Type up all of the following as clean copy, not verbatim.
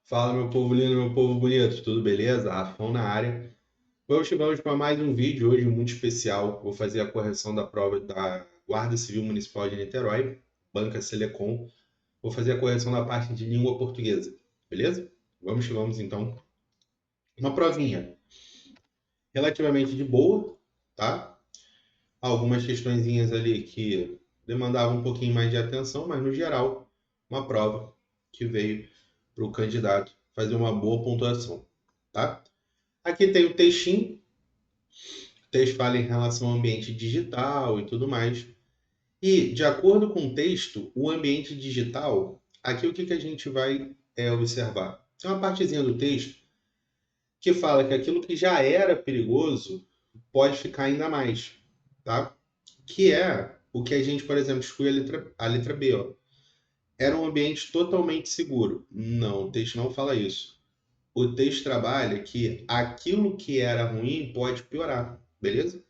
Fala, meu povo lindo, meu povo bonito, tudo beleza? Rafão na área. Vamos para mais um vídeo hoje muito especial. Vou fazer a correção da prova da Guarda Civil Municipal de Niterói, Banca Selecom. Vou fazer a correção da parte de língua portuguesa, beleza? Vamos então. Uma provinha relativamente de boa, tá? Algumas questõezinhas ali que demandavam um pouquinho mais de atenção, mas no geral, uma prova que veio para o candidato fazer uma boa pontuação, tá? Aqui tem o textinho, o texto fala em relação ao ambiente digital e tudo mais. E, de acordo com o texto, o ambiente digital, aqui o que a gente vai observar? Tem uma partezinha do texto que fala que aquilo que já era perigoso pode ficar ainda mais, tá? Que é o que a gente, por exemplo, exclui a letra B, ó. Era um ambiente totalmente seguro. Não, o texto não fala isso. O texto trabalha que aquilo que era ruim pode piorar, beleza?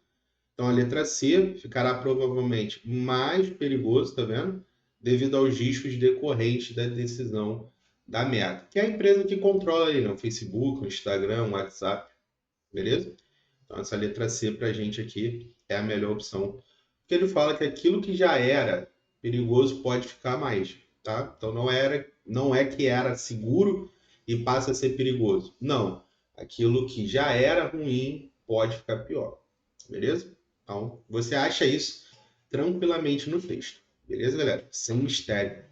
Então a letra C ficará provavelmente mais perigoso, tá vendo? Devido aos riscos decorrentes da decisão da Meta, que é a empresa que controla aí, né? O Facebook, o Instagram, o WhatsApp, beleza? Então essa letra C para a gente aqui é a melhor opção, porque ele fala que aquilo que já era perigoso pode ficar mais, tá? Então não é que era seguro e passa a ser perigoso. Não, aquilo que já era ruim pode ficar pior, beleza? Então você acha isso tranquilamente no texto, beleza, galera? Sem mistério.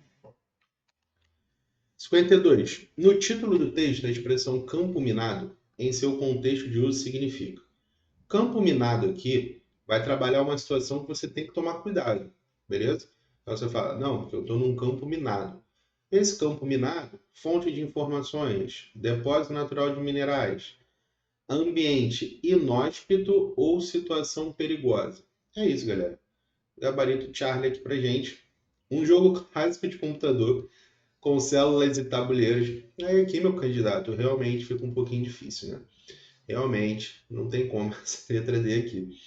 52. No título do texto, a expressão campo minado, em seu contexto de uso, significa campo minado aqui vai trabalhar uma situação que você tem que tomar cuidado, beleza? Então você fala, não, porque eu estou num campo minado. Esse campo minado, fonte de informações, depósito natural de minerais, ambiente inóspito ou situação perigosa. É isso, galera. Gabarito Charlie aqui pra gente. Um jogo clássico de computador com células e tabuleiros. Aí aqui, meu candidato, realmente fica um pouquinho difícil, né? Realmente, não tem como essa letra D aqui.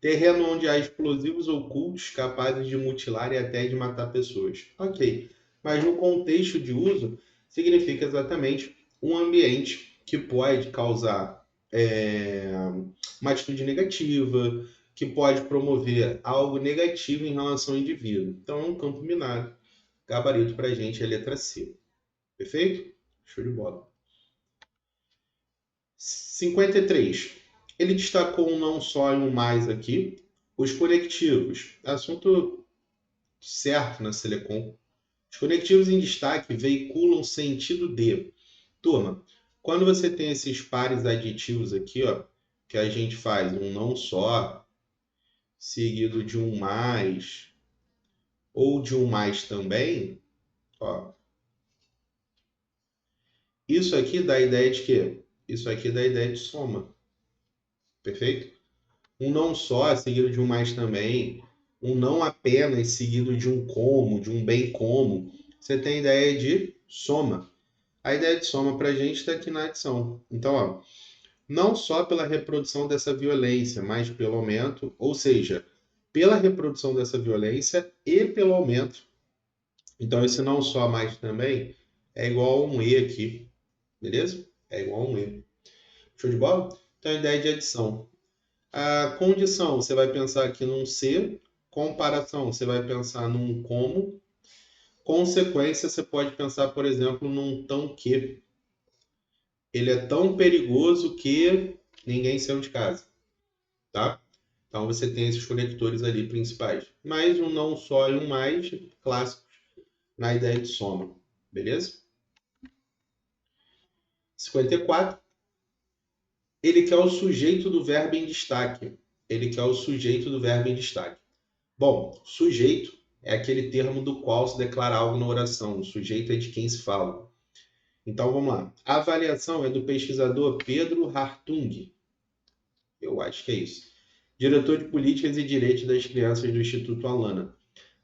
Terreno onde há explosivos ocultos capazes de mutilar e até de matar pessoas. Ok, mas no contexto de uso, significa exatamente um ambiente que pode causar uma atitude negativa, que pode promover algo negativo em relação ao indivíduo. Então, é um campo minado. Gabarito para a gente é a letra C. Perfeito? Show de bola. 53. Ele destacou um não só e um mais aqui. Os conectivos. Assunto certo na Selecom. Os conectivos em destaque veiculam sentido de. Turma, quando você tem esses pares aditivos aqui, ó, que a gente faz um não só, seguido de um mais, ou de um mais também, ó, isso aqui dá a ideia de quê? Isso aqui dá a ideia de soma. Perfeito? Um não só seguido de um mais também, um não apenas seguido de um como, de um bem como. Você tem ideia de soma. A ideia de soma para a gente está aqui na adição. Então, ó, não só pela reprodução dessa violência, mas pelo aumento, ou seja, pela reprodução dessa violência e pelo aumento. Então, esse não só mais também é igual a um E aqui, beleza? É igual a um E. Show de bola? Então, a ideia de adição. A condição, você vai pensar aqui num se. Comparação, você vai pensar num como. Consequência, você pode pensar, por exemplo, num tão que. Ele é tão perigoso que ninguém saiu de casa, tá? Então você tem esses conectores ali principais. Mais um não só e um mais clássicos na ideia de soma, beleza? 54. Ele quer o sujeito do verbo em destaque. Ele quer o sujeito do verbo em destaque. Bom, sujeito é aquele termo do qual se declara algo na oração. O sujeito é de quem se fala. Então vamos lá. A avaliação é do pesquisador Pedro Hartung. Eu acho que é isso. Diretor de Políticas e Direitos das Crianças do Instituto Alana.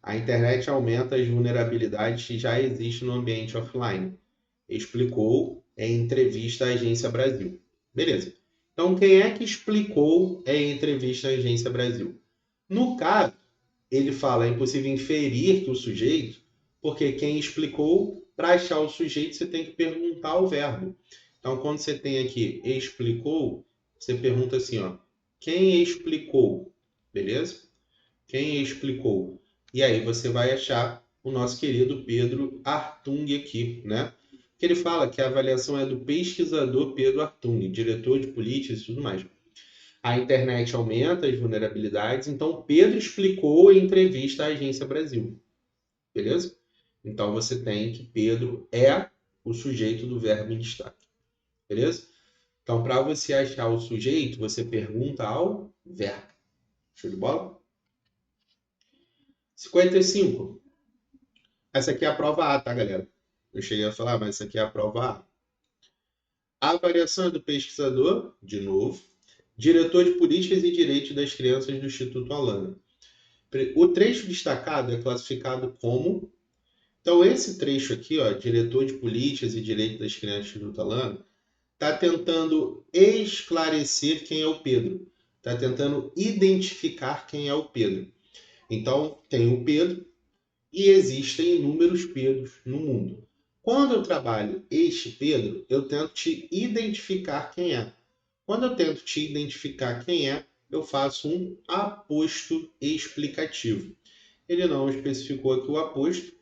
A internet aumenta as vulnerabilidades que já existem no ambiente offline. Explicou em entrevista à Agência Brasil. Beleza. Então, quem é que explicou em entrevista à Agência Brasil? No caso, ele fala, é impossível inferir que o sujeito, porque quem explicou Para achar o sujeito, você tem que perguntar o verbo. Então, quando você tem aqui explicou, você pergunta assim, ó, quem explicou? Beleza? Quem explicou? E aí você vai achar o nosso querido Pedro Artung aqui, né? Que ele fala que a avaliação é do pesquisador Pedro Artung, diretor de políticas e tudo mais. A internet aumenta as vulnerabilidades, então Pedro explicou em entrevista à Agência Brasil. Beleza? Então você tem que Pedro é o sujeito do verbo em destaque. Beleza? Então, para você achar o sujeito, você pergunta ao verbo. Show de bola? 55. Essa aqui é a prova A, tá, galera? Eu cheguei a falar, mas essa aqui é a prova A. A avaliação é do pesquisador, de novo, diretor de políticas e direitos das crianças do Instituto Alana. O trecho destacado é classificado como... Então, esse trecho aqui, ó, diretor de políticas e direitos das crianças do Instituto Alana, está tentando esclarecer quem é o Pedro. Está tentando identificar quem é o Pedro. Então, tem o Pedro e existem inúmeros Pedros no mundo. Quando eu trabalho este Pedro, eu tento te identificar quem é. Quando eu tento te identificar quem é, eu faço um aposto explicativo. Ele não especificou aqui o aposto,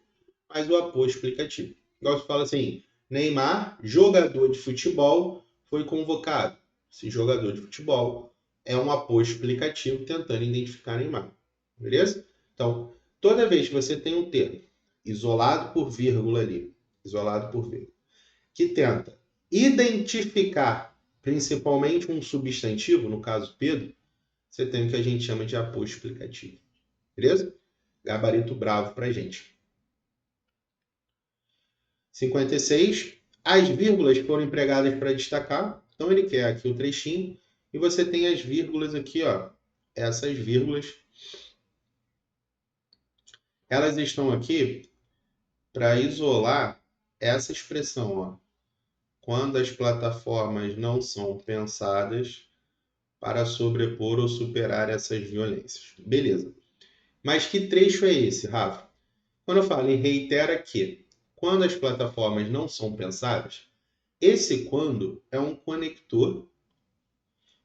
mas o aposto explicativo. Igual você fala assim, Neymar, jogador de futebol, foi convocado. Esse jogador de futebol é um aposto explicativo tentando identificar Neymar. Beleza? Então, toda vez que você tem um termo isolado por vírgula ali, isolado por vírgula, que tenta identificar principalmente um substantivo, no caso Pedro, você tem o que a gente chama de aposto explicativo. Beleza? Gabarito bravo pra gente. 56. As vírgulas foram empregadas para destacar. Então ele quer aqui o trechinho e você tem as vírgulas aqui, ó. Essas vírgulas, elas estão aqui para isolar essa expressão, ó. Quando as plataformas não são pensadas para sobrepor ou superar essas violências. Beleza. Mas que trecho é esse, Rafa? Quando eu falo em reitera que, quando as plataformas não são pensadas, esse quando é um conector.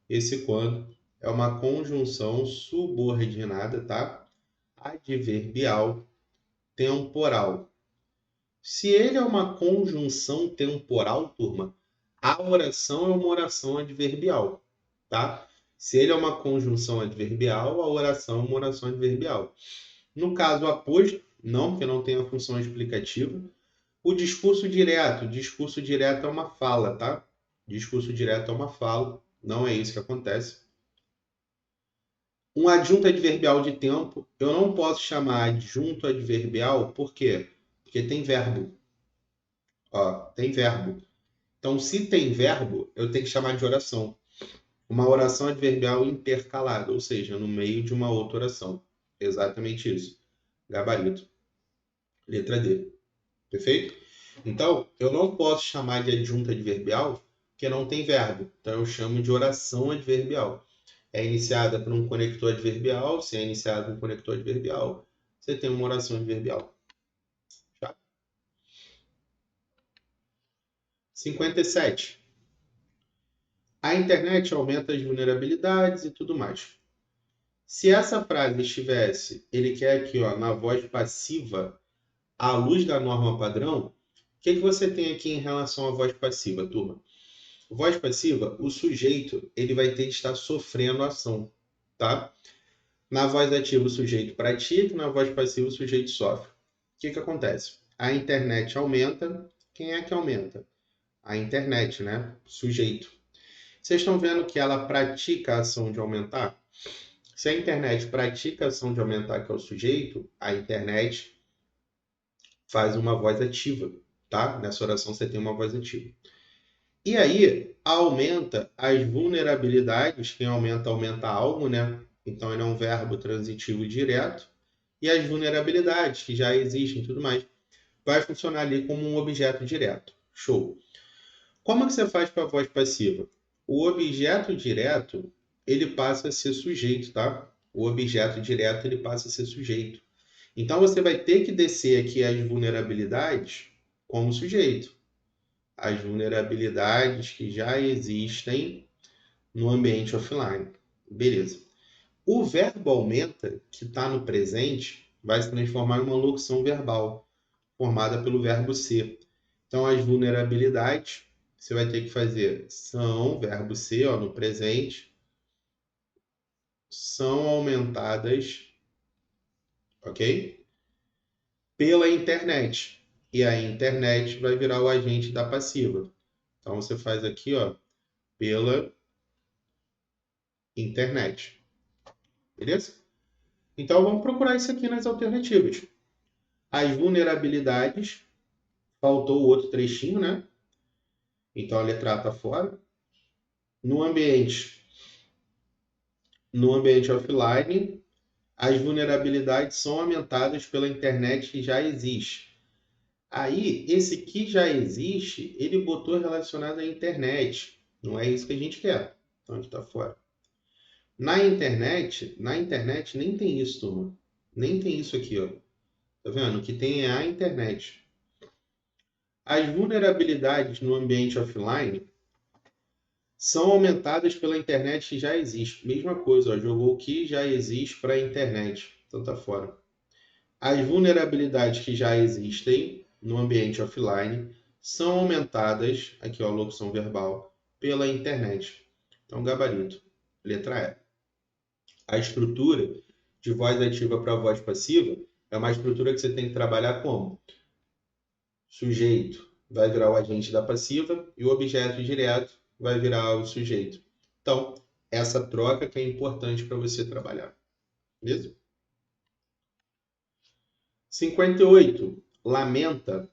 Esse quando é uma conjunção subordinada, tá? Adverbial temporal. Se ele é uma conjunção temporal, turma, a oração é uma oração adverbial, tá? Se ele é uma conjunção adverbial, a oração é uma oração adverbial. No caso aposto, não, porque não tem a função explicativa. O discurso direto é uma fala, tá? Discurso direto é uma fala, não é isso que acontece. Um adjunto adverbial de tempo, eu não posso chamar adjunto adverbial, por quê? Porque tem verbo. Ó, tem verbo. Então, se tem verbo, eu tenho que chamar de oração. Uma oração adverbial intercalada, ou seja, no meio de uma outra oração. Exatamente isso. Gabarito. Letra D. Perfeito? Então, eu não posso chamar de adjunto adverbial porque não tem verbo. Então, eu chamo de oração adverbial. É iniciada por um conector adverbial. Se é iniciada por um conector adverbial, você tem uma oração adverbial. Já? 57. A internet aumenta as vulnerabilidades e tudo mais. Se essa frase estivesse, ele quer aqui, ó, na voz passiva, à luz da norma padrão, o que você tem aqui em relação à voz passiva, turma? Voz passiva, o sujeito ele vai ter que estar sofrendo a ação, tá? Na voz ativa, o sujeito pratica, na voz passiva, o sujeito sofre. O que acontece? A internet aumenta. Quem é que aumenta? A internet, né? Sujeito. Vocês estão vendo que ela pratica a ação de aumentar? Se a internet pratica a ação de aumentar, que é o sujeito, a internet faz uma voz ativa, tá? Nessa oração você tem uma voz ativa. E aí, aumenta as vulnerabilidades. Quem aumenta, aumenta algo, né? Então, ele é um verbo transitivo direto. E as vulnerabilidades, que já existem e tudo mais, vai funcionar ali como um objeto direto. Show. Como que você faz para a voz passiva? O objeto direto, ele passa a ser sujeito, tá? O objeto direto, ele passa a ser sujeito. Então, você vai ter que descer aqui as vulnerabilidades como sujeito. As vulnerabilidades que já existem no ambiente offline. Beleza. O verbo aumenta, que está no presente, vai se transformar em uma locução verbal, formada pelo verbo ser. Então, as vulnerabilidades, você vai ter que fazer são, verbo ser, ó, no presente, são aumentadas, ok? Pela internet. E a internet vai virar o agente da passiva. Então, você faz aqui, ó, pela internet. Beleza? Então, vamos procurar isso aqui nas alternativas. As vulnerabilidades, faltou o outro trechinho, né? Então, a letra A está fora. No ambiente offline, as vulnerabilidades são aumentadas pela internet que já existe. Aí, esse que já existe, ele botou relacionado à internet. Não é isso que a gente quer. Então, a gente está fora. Na internet nem tem isso, turma. Nem tem isso aqui, ó. Tá vendo? O que tem é a internet. As vulnerabilidades no ambiente offline são aumentadas pela internet que já existe. Mesma coisa, ó, jogou o que já existe para a internet. Então tá fora. As vulnerabilidades que já existem no ambiente offline são aumentadas, aqui ó, locução verbal, pela internet. Então, gabarito. Letra E. A estrutura de voz ativa para voz passiva é uma estrutura que você tem que trabalhar como? Sujeito vai virar o agente da passiva e o objeto direto vai virar o sujeito. Então, essa troca que é importante para você trabalhar. Beleza? 58. Lamenta.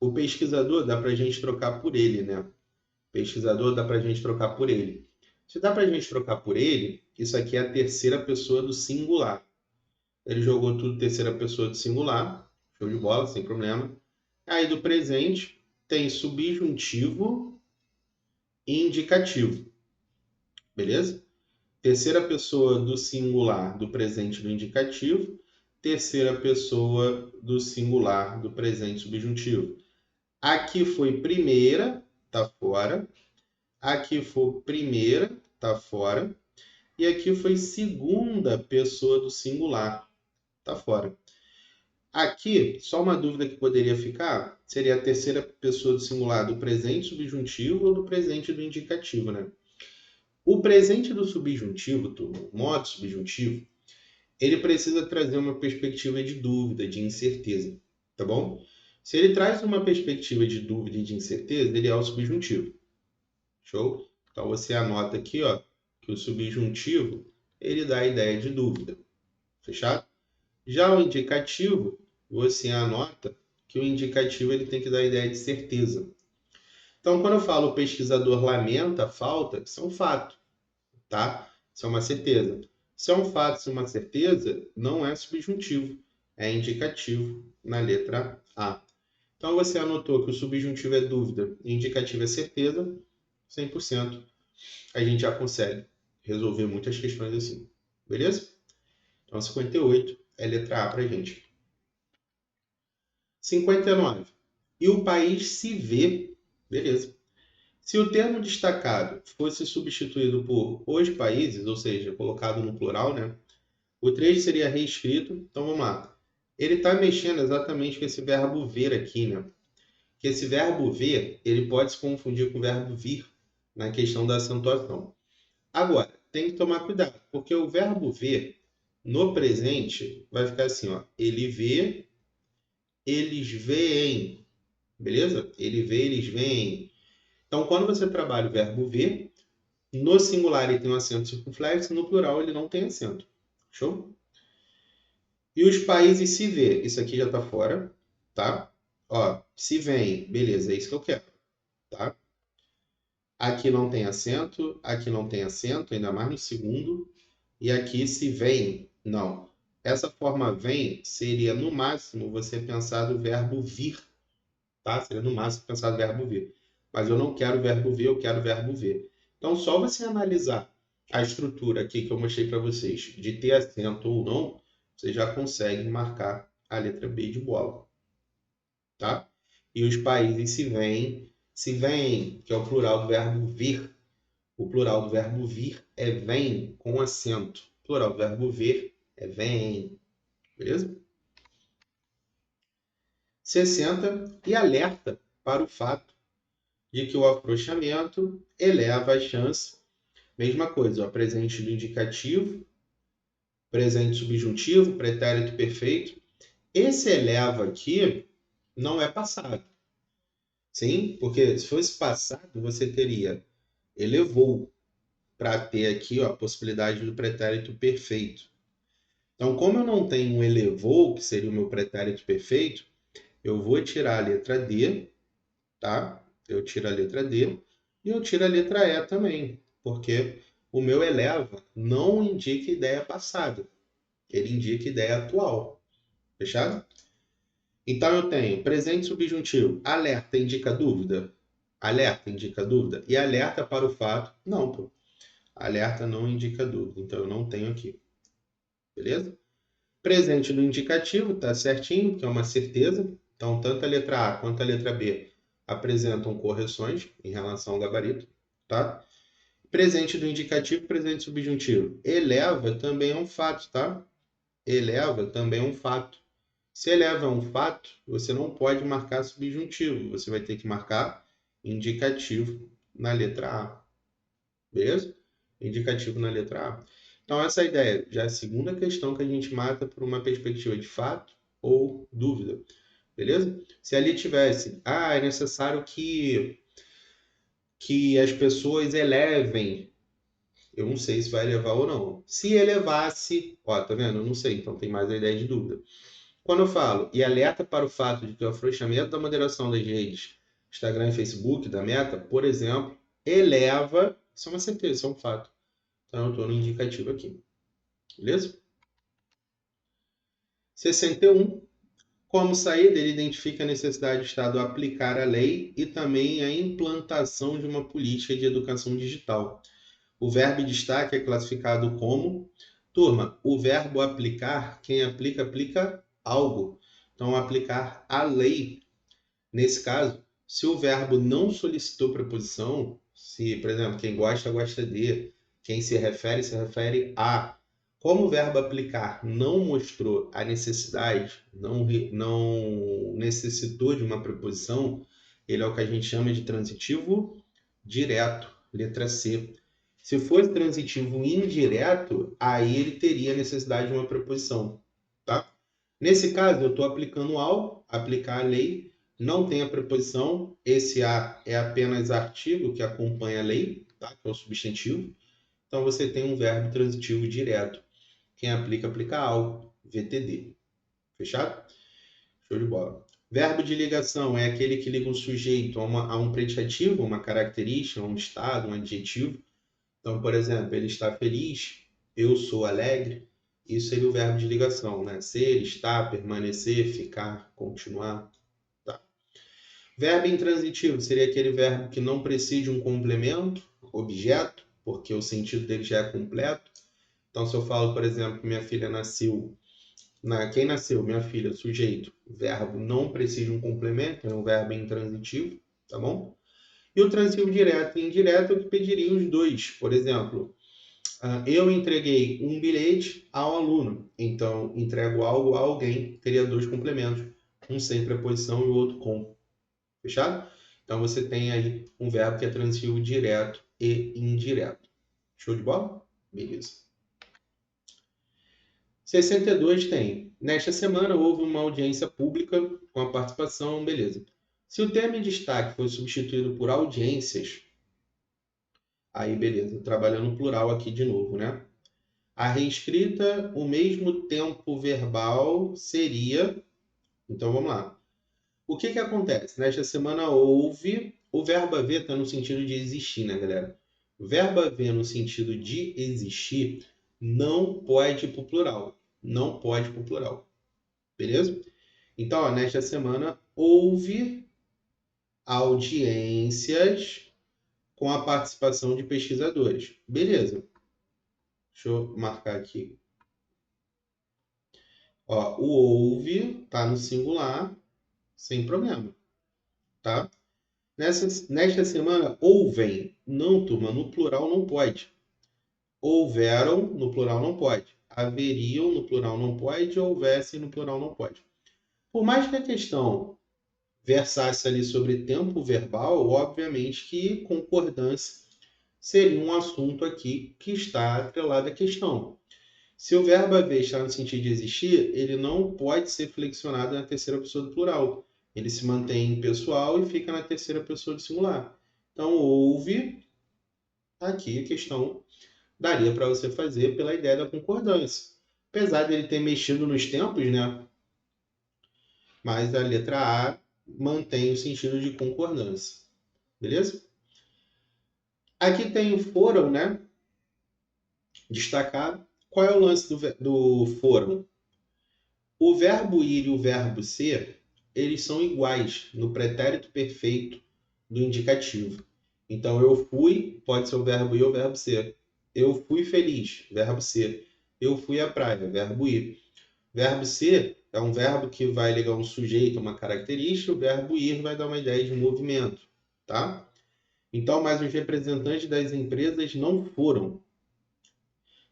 O pesquisador dá para a gente trocar por ele, né? Pesquisador dá para a gente trocar por ele. Se dá para a gente trocar por ele, isso aqui é a terceira pessoa do singular. Ele jogou tudo terceira pessoa do singular. Show de bola, sem problema. Aí do presente tem subjuntivo e indicativo. Beleza? Terceira pessoa do singular do presente do indicativo. Terceira pessoa do singular do presente subjuntivo. Aqui foi primeira, tá fora. Aqui foi primeira, tá fora. E aqui foi segunda pessoa do singular, tá fora. Aqui, só uma dúvida que poderia ficar, seria a terceira pessoa do singular do presente subjuntivo ou do presente do indicativo, né? O presente do subjuntivo, o modo subjuntivo, ele precisa trazer uma perspectiva de dúvida, de incerteza, tá bom? Se ele traz uma perspectiva de dúvida e de incerteza, ele é o subjuntivo. Show? Então você anota aqui, ó, que o subjuntivo, ele dá a ideia de dúvida. Fechado? Já o indicativo, você anota que o indicativo ele tem que dar a ideia de certeza. Então, quando eu falo o pesquisador lamenta a falta, isso é um fato, tá? Isso é uma certeza. Se é um fato, se é uma certeza, não é subjuntivo, é indicativo na letra A. Então, você anotou que o subjuntivo é dúvida e o indicativo é certeza, 100%. A gente já consegue resolver muitas questões assim. Beleza? Então, 58 é letra A pra gente. 59. E o país se vê. Beleza. Se o termo destacado fosse substituído por os países, ou seja, colocado no plural, né? O trecho seria reescrito. Então vamos lá. Ele está mexendo exatamente com esse verbo ver aqui, né? Que esse verbo ver, ele pode se confundir com o verbo vir na questão da acentuação. Agora, tem que tomar cuidado, porque o verbo ver no presente vai ficar assim, ó. Ele vê, eles veem. Beleza? Ele vê, eles veem. Então, quando você trabalha o verbo ver, no singular ele tem um acento circunflexo, no plural ele não tem acento. Show? E os países se vê. Isso aqui já está fora, tá? Ó, se vem. Beleza, é isso que eu quero, tá? Aqui não tem acento, ainda mais no segundo. E aqui se vem, não. Essa forma vem seria, no máximo, você pensar do verbo vir, tá? Seria no máximo pensar do verbo vir. Mas eu não quero o verbo vir, eu quero o verbo ver. Então, só você analisar a estrutura aqui que eu mostrei para vocês, de ter acento ou não, você já consegue marcar a letra B de bola, tá? e os países se vêm, que é o plural do verbo vir. O plural do verbo vir é vem com acento. O plural do verbo ver é vem. Beleza? 60. E alerta para o fato de que o afrouxamento eleva a chance. Mesma coisa, ó, presente do indicativo, presente subjuntivo, pretérito perfeito. Esse eleva aqui não é passado. Sim? Porque se fosse passado, você teria elevou para ter aqui ó, a possibilidade do pretérito perfeito. Então, como eu não tenho um elevou, que seria o meu pretérito perfeito, eu vou tirar a letra D, tá? Eu tiro a letra D e eu tiro a letra E também, porque o meu eleva não indica ideia passada, ele indica ideia atual. Fechado? Então eu tenho presente subjuntivo, alerta indica dúvida? Alerta indica dúvida? E alerta para o fato? Não, pô. Alerta não indica dúvida, então eu não tenho aqui. Beleza? Presente no indicativo, tá certinho, porque é uma certeza. Então, tanto a letra A quanto a letra B apresentam correções em relação ao gabarito, tá? Presente do indicativo, presente subjuntivo. Eleva também é um fato, tá? Eleva também é um fato. Se eleva é um fato, você não pode marcar subjuntivo. Você vai ter que marcar indicativo na letra A. Beleza? Indicativo na letra A. Então, essa é a ideia. Já é a segunda questão que a gente mata por uma perspectiva de fato ou dúvida. Beleza? Se ali tivesse, é necessário que as pessoas elevem. Eu não sei se vai elevar ou não. Se elevasse, ó, tá vendo? Eu não sei, então tem mais a ideia de dúvida. Quando eu falo e alerta para o fato de que o afrouxamento da moderação das redes Instagram e Facebook, da Meta, por exemplo, eleva, isso é uma certeza, isso é um fato. Então eu estou no indicativo aqui. Beleza? 61. Como saída, ele identifica a necessidade do Estado aplicar a lei e também a implantação de uma política de educação digital. O verbo em destaque é classificado como... Turma, o verbo aplicar, quem aplica, aplica algo. Então, aplicar a lei, nesse caso, se o verbo não solicitou preposição, se, por exemplo, quem gosta, gosta de, quem se refere a. Como o verbo aplicar não mostrou a necessidade, não necessitou de uma preposição, ele é o que a gente chama de transitivo direto, letra C. Se fosse transitivo indireto, aí ele teria necessidade de uma preposição, tá? Nesse caso, eu estou aplicando algo, aplicar a lei, não tem a preposição, esse a é apenas artigo que acompanha a lei, tá? Que é o substantivo. Então, você tem um verbo transitivo direto. Quem aplica, aplica algo, VTD. Fechado? Show de bola. Verbo de ligação é aquele que liga um sujeito a um predicativo, uma característica, um estado, um adjetivo. Então, por exemplo, ele está feliz, eu sou alegre. Isso seria o verbo de ligação, né? Ser, estar, permanecer, ficar, continuar. Tá? Verbo intransitivo seria aquele verbo que não precisa de um complemento, objeto, porque o sentido dele já é completo. Então, se eu falo, por exemplo, que minha filha nasceu... Quem nasceu? Minha filha, sujeito. Verbo não precisa de um complemento, é um verbo intransitivo, tá bom? E o transitivo direto e indireto é o que pediria os dois. Por exemplo, eu entreguei um bilhete ao aluno, então entrego algo a alguém, teria dois complementos, um sem preposição e o outro com. Fechado? Então você tem aí um verbo que é transitivo direto e indireto. Show de bola? Beleza. 62 tem. Nesta semana houve uma audiência pública com a participação, beleza. Se o termo em destaque foi substituído por audiências, aí beleza, trabalhando no plural aqui de novo, né? A reescrita, o mesmo tempo verbal seria... Então vamos lá. O que acontece? Nesta semana houve... O verbo haver está no sentido de existir, né, galera? O verbo haver no sentido de existir não pode ir para o plural. Não pode ir para o plural. Beleza? Então, ó, nesta semana houve audiências com a participação de pesquisadores. Beleza. Deixa eu marcar aqui. Ó, o houve está no singular, sem problema. tá? Nesta semana, ouvem. Não, turma, no plural não pode. Houveram, no plural não pode. Haveriam, no plural não pode. Houvessem, no plural não pode. Por mais que a questão versasse ali sobre tempo verbal, obviamente que concordância seria um assunto aqui que está atrelado à questão. Se o verbo haver está no sentido de existir, ele não pode ser flexionado na terceira pessoa do plural. Ele se mantém pessoal e fica na terceira pessoa do singular. Então, houve, aqui a questão daria para você fazer pela ideia da concordância. Apesar dele ter mexido nos tempos, né? Mas a letra A mantém o sentido de concordância. Beleza? Aqui tem o foram, né? Destacar. Qual é o lance do foram? O verbo ir e o verbo ser, eles são iguais no pretérito perfeito do indicativo. Então, eu fui, pode ser o verbo ir ou o verbo ser. Eu fui feliz, verbo ser. Eu fui à praia, verbo ir. Verbo ser é um verbo que vai ligar um sujeito a uma característica, o verbo ir vai dar uma ideia de movimento, tá? Então, mas os representantes das empresas não foram.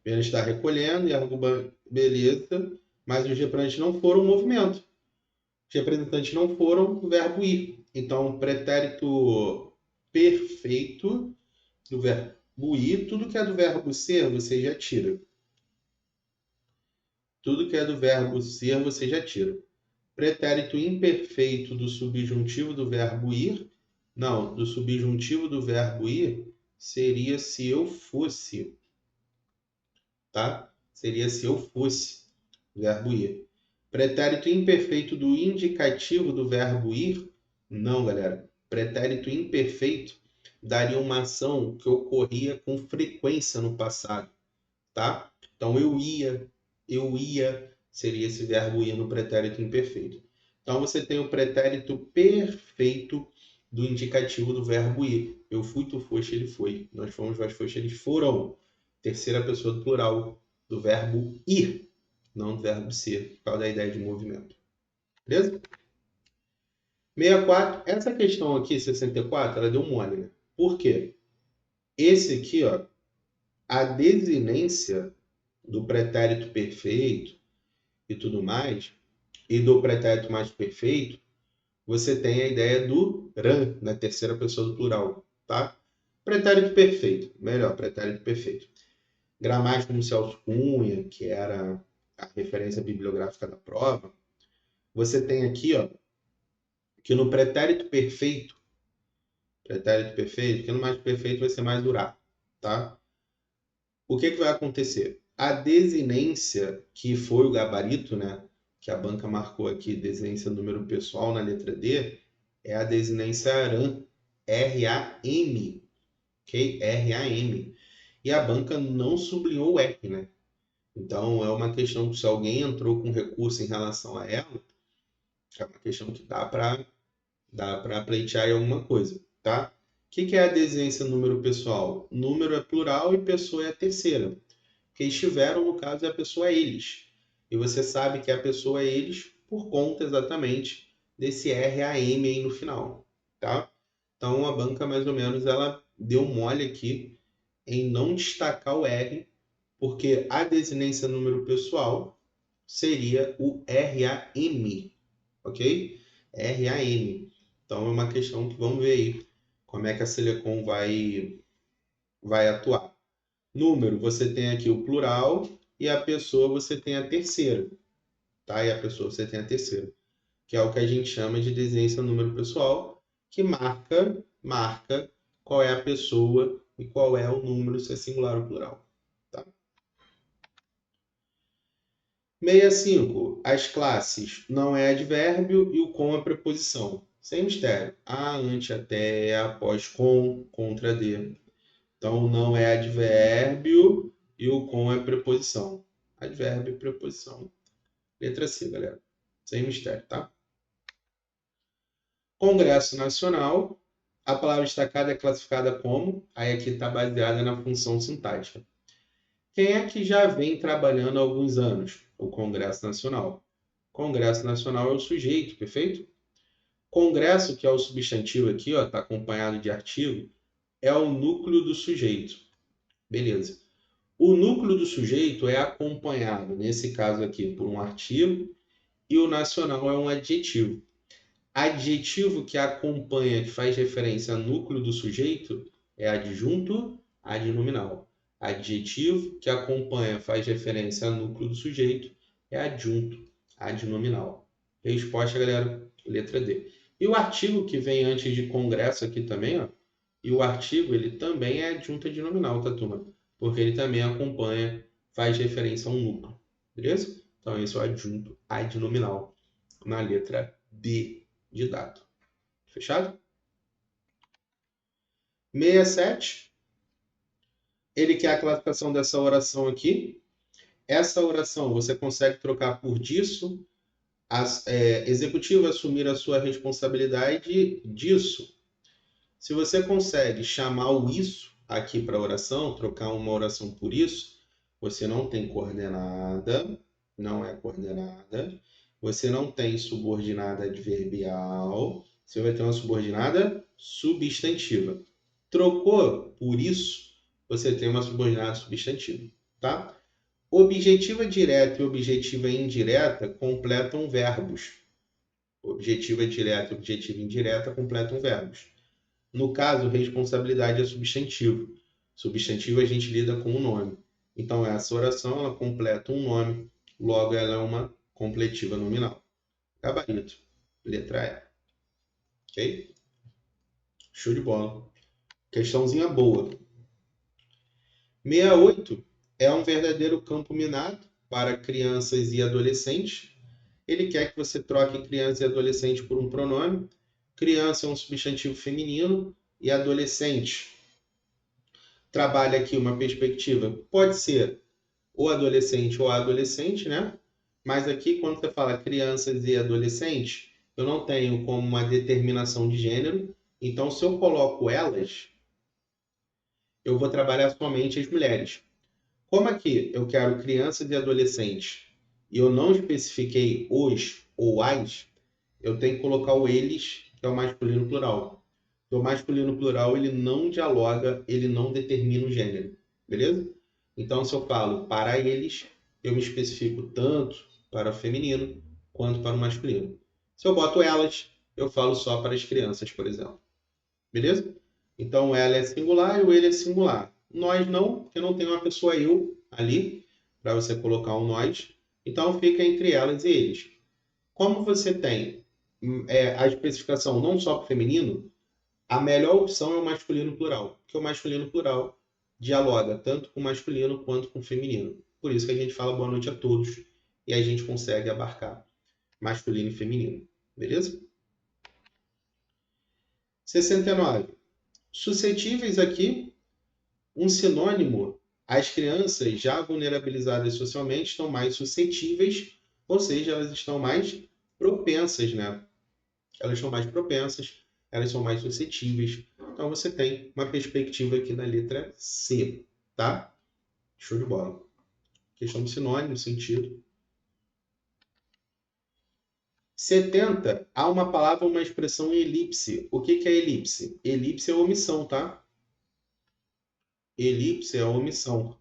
Ele está recolhendo e argumentando, beleza, mas os representantes não foram o movimento. Os representantes não foram o verbo ir. Então, o pretérito perfeito do verbo ir, tudo que é do verbo ser, você já tira. Tudo que é do verbo ser, você já tira. Pretérito imperfeito do subjuntivo do verbo ir. Não, do subjuntivo do verbo ir seria se eu fosse, tá? Seria se eu fosse, verbo ir. Pretérito imperfeito do indicativo do verbo ir. Não, galera. Pretérito imperfeito daria uma ação que ocorria com frequência no passado, tá? Então, eu ia, seria esse verbo ir no pretérito imperfeito. Então, você tem o pretérito perfeito do indicativo do verbo ir. Eu fui, tu foste, ele foi. Nós fomos, vós foste, eles foram. Terceira pessoa do plural do verbo ir, não do verbo ser, por causa da ideia de movimento. Beleza? 64. Essa questão aqui, 64, ela deu mole, né? Por quê? Esse aqui, ó, a desinência do pretérito perfeito e tudo mais, e do pretérito mais perfeito, você tem a ideia do ran na terceira pessoa do plural, tá? Pretérito perfeito, melhor, pretérito perfeito. Gramática como Celso Cunha, que era a referência bibliográfica da prova, você tem aqui, ó, que no pretérito perfeito, que no mais perfeito vai ser mais durar, tá? O que vai acontecer? A desinência, que foi o gabarito, né, que a banca marcou aqui, desinência número pessoal na letra D, é a desinência RAM, R-A-M, ok? R-A-M. E a banca não sublinhou o R, né? Então, é uma questão que se alguém entrou com recurso em relação a ela, é uma questão que dá para pleitear em alguma coisa, tá? O que é a desinência número pessoal? Número é plural e pessoa é a terceira. Que estiveram, no caso, é a pessoa eles. E você sabe que a pessoa é eles por conta exatamente desse RAM aí no final, tá? Então, a banca, mais ou menos, ela deu mole aqui em não destacar o R, porque a desinência número pessoal seria o RAM, ok? RAM. Então, é uma questão que vamos ver aí como é que a Selecom vai atuar. Número, você tem aqui o plural e a pessoa você tem a terceira, tá? E a pessoa você tem a terceira, que é o que a gente chama de desinência número pessoal, que marca qual é a pessoa e qual é o número, se é singular ou plural, tá? 65. As classes não é advérbio e o com é preposição. Sem mistério. A, ante, até, após, com, contra, de. Então, não é advérbio e o com é preposição. Advérbio e preposição. Letra C, galera. Sem mistério, tá? Congresso Nacional. A palavra destacada é classificada como? Aí aqui está baseada na função sintática. Quem é que já vem trabalhando há alguns anos? O Congresso Nacional. Congresso Nacional é o sujeito, perfeito? Congresso, que é o substantivo aqui, ó, está acompanhado de artigo, é o núcleo do sujeito. Beleza. O núcleo do sujeito é acompanhado, nesse caso aqui, por um artigo, e o nacional é um adjetivo. Adjetivo que acompanha, que faz referência ao núcleo do sujeito, é adjunto adnominal. Adjetivo que acompanha, faz referência ao núcleo do sujeito, é adjunto adnominal. Resposta, galera, letra D. E o artigo que vem antes de congresso aqui também, ó, e o artigo ele também é adjunto adnominal, tá, turma? Porque ele também acompanha, faz referência a um núcleo, beleza? Então esse é o adjunto adnominal na letra D de dado. Fechado? 67. Ele quer a classificação dessa oração aqui. Essa oração você consegue trocar por disso, executivo assumir a sua responsabilidade disso. Se você consegue chamar o isso aqui para a oração, trocar uma oração por isso, você não tem coordenada, não é coordenada, você não tem subordinada adverbial, você vai ter uma subordinada substantiva. Trocou por isso, você tem uma subordinada substantiva, tá? Objetiva direta e objetiva indireta completam verbos. Objetiva direta e objetiva indireta completam verbos. No caso, responsabilidade é substantivo. Substantivo a gente lida com o nome. Então, essa oração ela completa um nome, logo ela é uma completiva nominal. Gabarito, letra E. Ok? Show de bola. Questãozinha boa. 68 é um verdadeiro campo minado para crianças e adolescentes. Ele quer que você troque criança e adolescente por um pronome. Criança é um substantivo feminino e adolescente trabalha aqui uma perspectiva. Pode ser o adolescente ou a adolescente, né? Mas aqui, quando você fala crianças e adolescentes, eu não tenho como uma determinação de gênero. Então, se eu coloco elas, eu vou trabalhar somente as mulheres. Como aqui eu quero crianças e adolescentes e eu não especifiquei os ou as, eu tenho que colocar o eles, que é o masculino plural. O masculino plural ele não dialoga, ele não determina o gênero, beleza? Então, se eu falo para eles, eu me especifico tanto para o feminino quanto para o masculino. Se eu boto elas, eu falo só para as crianças, por exemplo. Beleza? Então, ela é singular e o ele é singular. Nós não, porque não tem uma pessoa eu ali para você colocar um nós. Então, fica entre elas e eles. Como você tem a especificação não só para o feminino, a melhor opção é o masculino plural, porque o masculino plural dialoga tanto com o masculino quanto com o feminino. Por isso que a gente fala boa noite a todos e a gente consegue abarcar masculino e feminino. Beleza? 69. Suscetíveis aqui, um sinônimo, as crianças já vulnerabilizadas socialmente estão mais suscetíveis, ou seja, elas estão mais propensas, né? Elas são mais propensas, elas são mais suscetíveis. Então você tem uma perspectiva aqui na letra C, tá? Show de bola. Questão do sinônimo, sentido. 70. Há uma palavra, uma expressão em elipse. O que é elipse? Elipse é omissão, tá? Elipse é omissão.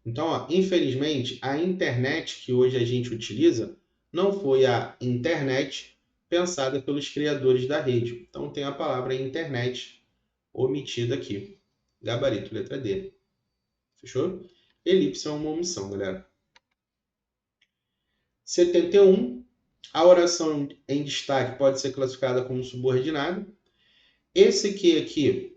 Então, ó, infelizmente, a internet que hoje a gente utiliza não foi a internet pensada pelos criadores da rede. Então, tem a palavra internet omitida aqui. Gabarito, letra D. Fechou? Elipse é uma omissão, galera. 71. A oração em destaque pode ser classificada como subordinada. Esse que aqui,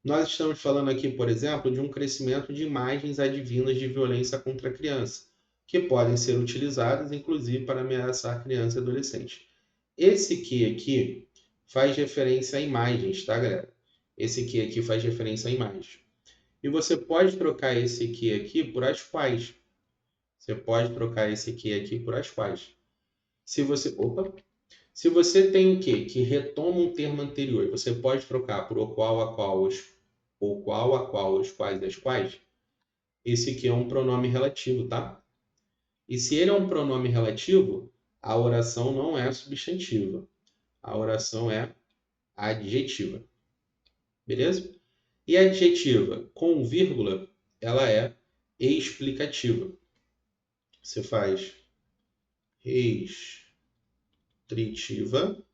nós estamos falando aqui, por exemplo, de um crescimento de imagens advindas de violência contra a criança, que podem ser utilizadas, inclusive, para ameaçar criança e adolescente. Esse que aqui faz referência a imagens, tá, galera? Esse que aqui faz referência a imagens. E você pode trocar esse que aqui por as quais. Você pode trocar esse aqui por as quais. Se você tem o que retoma um termo anterior, você pode trocar por o qual, a qual, os quais, das quais. Esse aqui é um pronome relativo, tá? E se ele é um pronome relativo, a oração não é substantiva. A oração é adjetiva. Beleza? E a adjetiva com vírgula, ela é explicativa. Você faz restritiva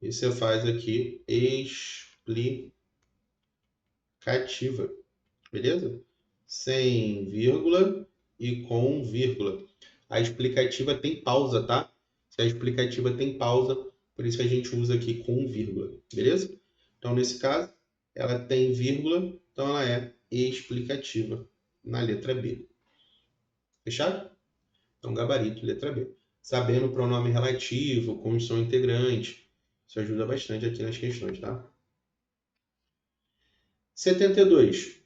e você faz aqui explicativa. Beleza? Sem vírgula e com vírgula. A explicativa tem pausa, tá? A explicativa tem pausa, por isso que a gente usa aqui com vírgula. Beleza? Então, nesse caso, ela tem vírgula, então ela é explicativa na letra B. Fechado? Então, gabarito, letra B. Sabendo o pronome relativo, conjunção integrante, isso ajuda bastante aqui nas questões, tá? 72.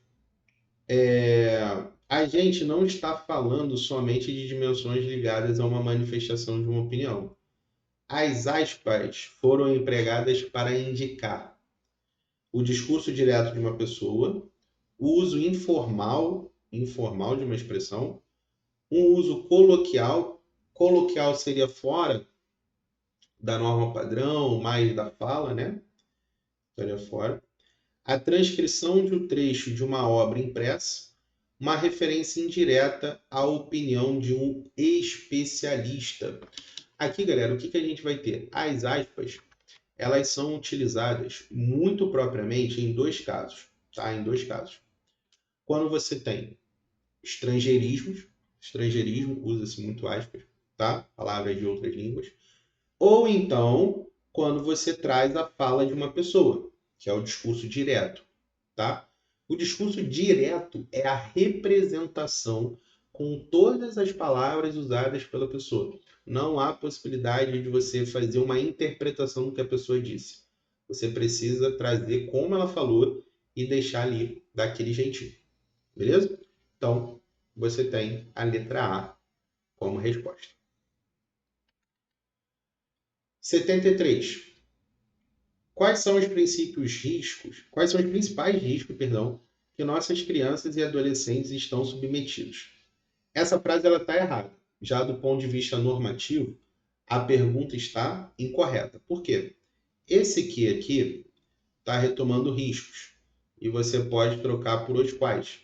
A gente não está falando somente de dimensões ligadas a uma manifestação de uma opinião. As aspas foram empregadas para indicar o discurso direto de uma pessoa, o uso informal de uma expressão, um uso coloquial seria fora da norma padrão, mais da fala, né? Estaria fora. A transcrição de um trecho de uma obra impressa, uma referência indireta à opinião de um especialista. Aqui, galera, o que a gente vai ter? As aspas, elas são utilizadas muito propriamente em dois casos, tá? Em dois casos. Quando você tem estrangeirismo usa-se muito aspas, tá? Palavras de outras línguas. Ou então, quando você traz a fala de uma pessoa, que é o discurso direto, tá? O discurso direto é a representação com todas as palavras usadas pela pessoa. Não há possibilidade de você fazer uma interpretação do que a pessoa disse. Você precisa trazer como ela falou e deixar ali daquele jeitinho. Beleza? Então, você tem a letra A como resposta. 73. Quais são os principais riscos, que nossas crianças e adolescentes estão submetidos? Essa frase está errada. Já do ponto de vista normativo, a pergunta está incorreta. Por quê? Esse que aqui está retomando riscos. E você pode trocar por os quais.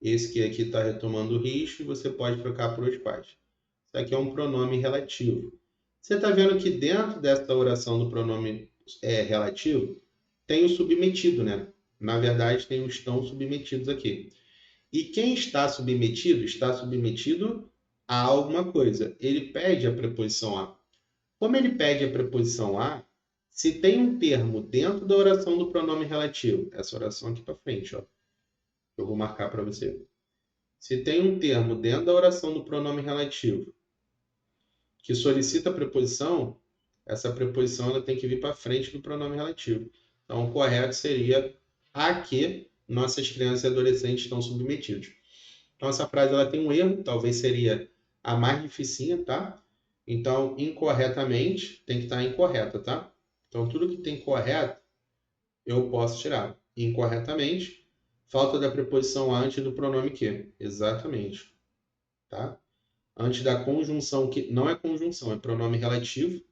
Esse que aqui está retomando risco e você pode trocar por os quais. Isso aqui é um pronome relativo. Você está vendo que dentro dessa oração do pronome relativo, tem o submetido, né? Na verdade, tem os estão submetidos aqui. E quem está submetido a alguma coisa. Ele pede a preposição a. Como ele pede a preposição a, se tem um termo dentro da oração do pronome relativo, essa oração aqui para frente, ó, eu vou marcar para você. Se tem um termo dentro da oração do pronome relativo que solicita a preposição, essa preposição ela tem que vir para frente do pronome relativo. Então, o correto seria a que nossas crianças e adolescentes estão submetidos. Então, essa frase ela tem um erro, talvez seria a mais dificinha, tá? Então, incorretamente, tem que estar incorreta, tá? Então, tudo que tem correto, eu posso tirar. Incorretamente, falta da preposição a antes do pronome que. Exatamente. Tá? Antes da conjunção, que não é conjunção, é pronome relativo,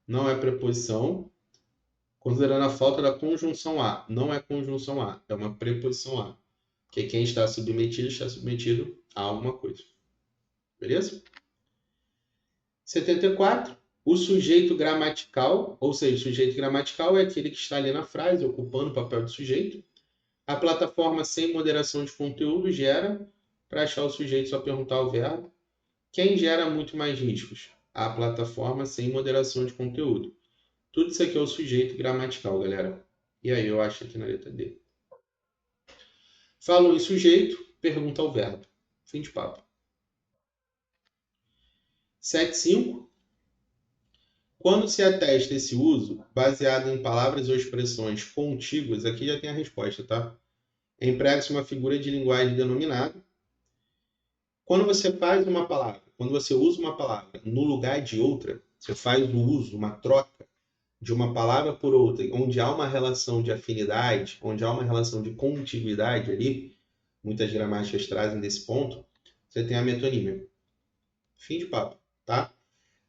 não é preposição, considerando a falta da conjunção a. Não é conjunção a, é uma preposição a. Porque quem está submetido a alguma coisa. Beleza? 74. O sujeito gramatical, ou seja, o sujeito gramatical é aquele que está ali na frase, ocupando o papel de sujeito. A plataforma sem moderação de conteúdo gera, para achar o sujeito, só perguntar o verbo. Quem gera muito mais riscos? A plataforma sem moderação de conteúdo. Tudo isso aqui é o sujeito gramatical, galera. E aí eu acho aqui na letra D. Falou em sujeito, pergunta o verbo. Fim de papo. 7.5. Quando se atesta esse uso, baseado em palavras ou expressões contíguas, aqui já tem a resposta, tá? Emprega-se uma figura de linguagem denominada. Quando você faz uma palavra, quando você usa uma palavra no lugar de outra, você faz o uso, uma troca de uma palavra por outra, onde há uma relação de afinidade, onde há uma relação de contiguidade ali, muitas gramáticas trazem desse ponto, você tem a metonímia. Fim de papo, tá?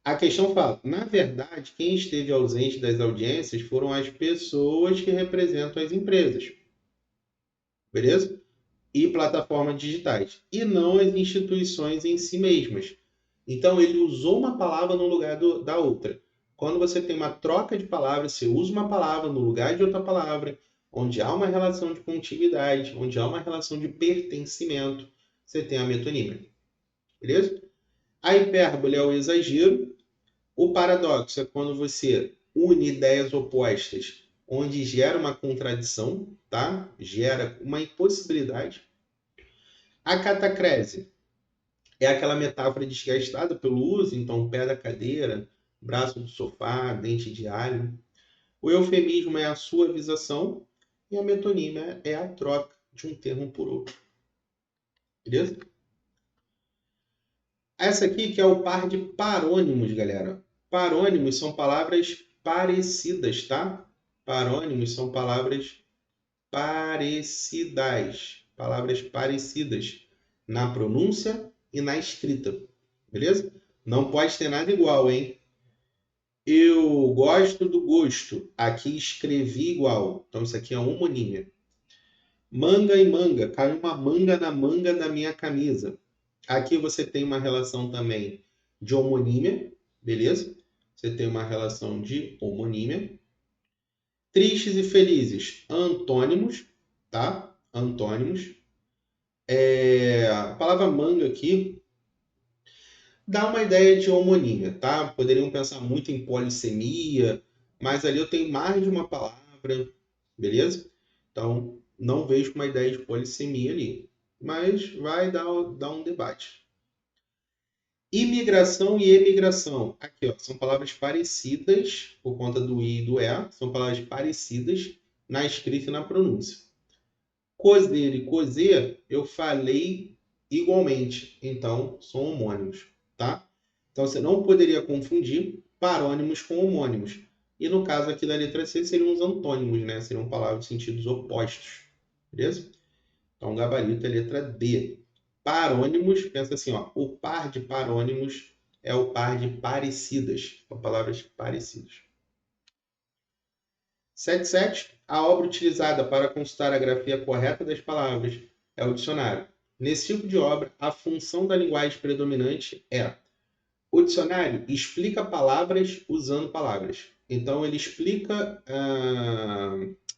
A questão fala, na verdade, quem esteve ausente das audiências foram as pessoas que representam as empresas, beleza? E plataformas digitais, e não as instituições em si mesmas. Então, ele usou uma palavra no lugar da outra. Quando você tem uma troca de palavras, você usa uma palavra no lugar de outra palavra, onde há uma relação de contiguidade, onde há uma relação de pertencimento, você tem a metonímia. Beleza? A hipérbole é o exagero. O paradoxo é quando você une ideias opostas, onde gera uma contradição, tá? Gera uma impossibilidade. A catacrese é aquela metáfora desgastada pelo uso, então pé da cadeira, braço do sofá, dente de alho. O eufemismo é a suavização e a metonímia é a troca de um termo por outro. Beleza? Essa aqui que é o par de parônimos, galera. Parônimos são palavras parecidas, tá? Parônimos são palavras parecidas. Palavras parecidas na pronúncia e na escrita. Beleza? Não pode ter nada igual, hein? Eu gosto do gosto. Aqui escrevi igual. Então isso aqui é homonímia. Manga e manga. Caiu uma manga na manga da minha camisa. Aqui você tem uma relação também de homonímia, beleza? Você tem uma relação de homonímia. Tristes e felizes, antônimos, tá? Antônimos. A palavra manga aqui dá uma ideia de homonímia, tá? Poderiam pensar muito em polissemia, mas ali eu tenho mais de uma palavra, beleza? Então, não vejo uma ideia de polissemia ali, mas vai dar um debate. Imigração e emigração. Aqui, ó, são palavras parecidas, por conta do i e do e, são palavras parecidas na escrita e na pronúncia. Cozer e cozer, eu falei igualmente, então são homônimos, tá? Então você não poderia confundir parônimos com homônimos. E no caso aqui da letra C seriam os antônimos, né? Seriam palavras de sentidos opostos, beleza? Então gabarito é letra D. Parônimos, pensa assim, ó, o par de parônimos é o par de parecidas, são palavras parecidas. 77. A obra utilizada para consultar a grafia correta das palavras é o dicionário. Nesse tipo de obra, a função da linguagem predominante é: o dicionário explica palavras usando palavras. Então, ele explica,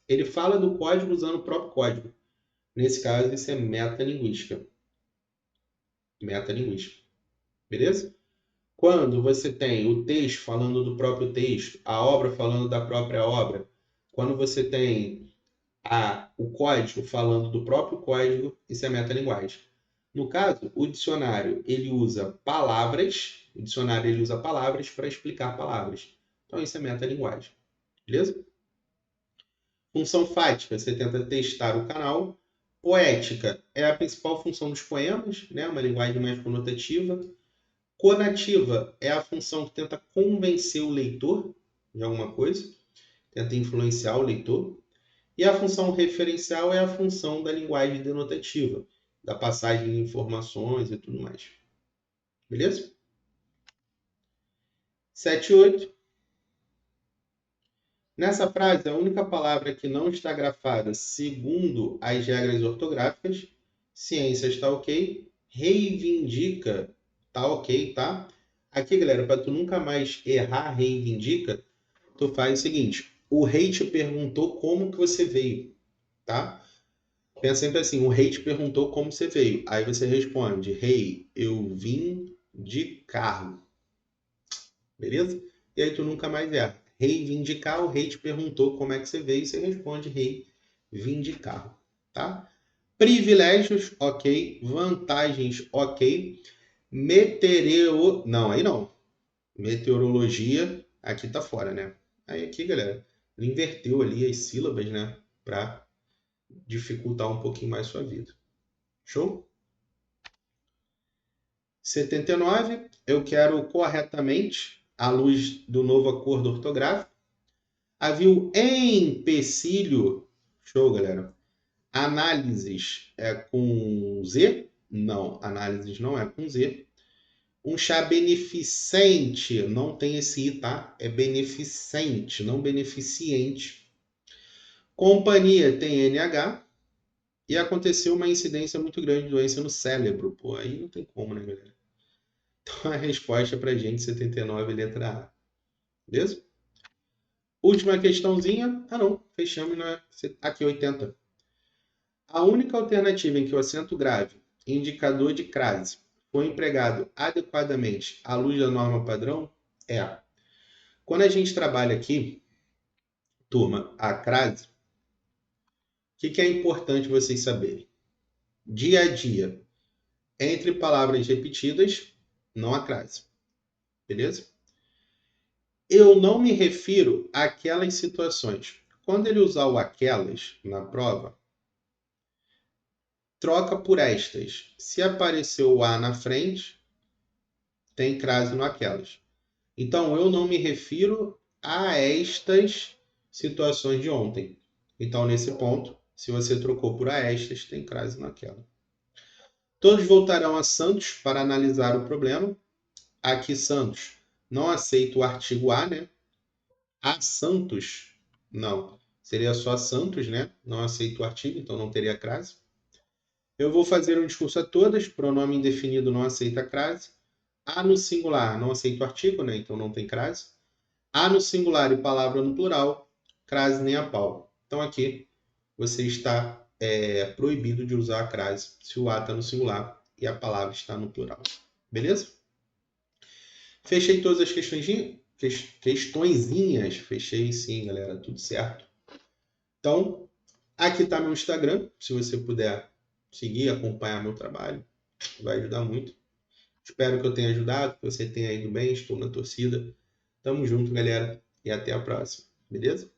ele fala do código usando o próprio código. Nesse caso, isso é metalinguística. Metalinguística. Beleza? Quando você tem o texto falando do próprio texto, a obra falando da própria obra, quando você tem o código falando do próprio código, isso é metalinguagem. No caso, o dicionário ele usa palavras, para explicar palavras. Então isso é metalinguagem. Beleza? Função fática, você tenta testar o canal. Poética é a principal função dos poemas, né? Uma linguagem mais conotativa. Conativa é a função que tenta convencer o leitor de alguma coisa, tenta influenciar o leitor. E a função referencial é a função da linguagem denotativa, da passagem de informações e tudo mais. Beleza? 7 e 8. Nessa frase, a única palavra que não está grafada segundo as regras ortográficas, ciência está ok, reivindica tá ok, tá? Aqui, galera, para tu nunca mais errar reivindica, tu faz o seguinte: o rei te perguntou como que você veio, tá? Pensa sempre assim, o rei te perguntou como você veio. Aí você responde, rei, eu vim de carro. Beleza? E aí tu nunca mais erra. Reivindicar, o rei te perguntou como é que você veio, você responde, rei, vim de carro. Tá? Privilégios, ok. Vantagens, ok. Não, aí não. Meteorologia, aqui tá fora, né? Aí aqui, galera, ele inverteu ali as sílabas, né? Pra dificultar um pouquinho mais sua vida. Show? 79, eu quero corretamente, à luz do novo acordo ortográfico. Havia o empecilho. Show, galera. Análises é com Z? Não, análises não é com Z. Um chá beneficente, não tem esse I, tá? É beneficente, não beneficiente. Companhia tem NH. E aconteceu uma incidência muito grande de doença no cérebro. Pô, aí não tem como, né, galera? Então a resposta pra gente, 79, letra A. Beleza? Última questãozinha. Ah, não. Fechamos na... Aqui, 80. A única alternativa em que o acento grave, indicador de crase, foi empregado adequadamente à luz da norma padrão é: quando a gente trabalha aqui, turma, a crase, o que é importante vocês saberem? Dia a dia, entre palavras repetidas, não há crase. Beleza? Eu não me refiro àquelas situações. Quando ele usar o aquelas na prova, troca por estas. Se apareceu o a na frente, tem crase no aquelas. Então, eu não me refiro a estas situações de ontem. Então, nesse ponto, se você trocou por a estas, tem crase naquela. Todos voltarão a Santos para analisar o problema. Aqui, Santos não aceita o artigo a, né? A Santos, não. Seria só Santos, né? Não aceito o artigo, então não teria crase. Eu vou fazer um discurso a todas, pronome indefinido não aceita crase. A no singular não aceita o artigo, né? Então não tem crase. A no singular e palavra no plural, crase nem a pau. Então aqui você está proibido de usar a crase se o A está no singular e a palavra está no plural. Beleza? Fechei todas as questõezinhas. Fechei sim, galera. Tudo certo. Então, aqui está meu Instagram. Se você puder seguir, acompanhar meu trabalho, vai ajudar muito. Espero que eu tenha ajudado, que você tenha ido bem. Estou na torcida. Tamo junto, galera. E até a próxima. Beleza?